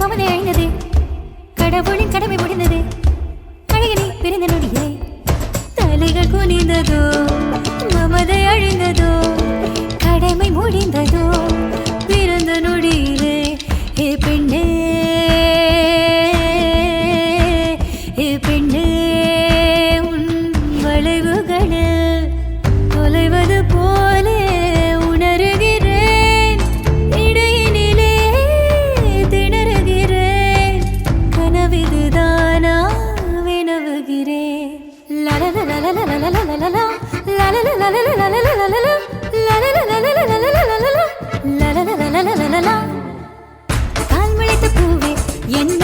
மமதை அழிந்தது கடவுளின் கடமை முடிந்தது அழகினை பிறந்த நொடியே தலைகள் குனிந்ததோ மமதை அழிந்ததோ கடமை முடிந்ததோ பிறந்த நொடியிலே ஏ பெண்ணே ஏ பெண்ணே உன் வளைவுகளில் தொலைவது போலே உணர்கிறேன் இடையினிலே திணறுகிறேன் கனவிதுதானா வினவுகிறேன் லலலலலலலலலலலலா லலலலலலலலலலலா லலலலலலலலலலலா லலலலலலலலலா கால் முளைத்த பூவே என்ன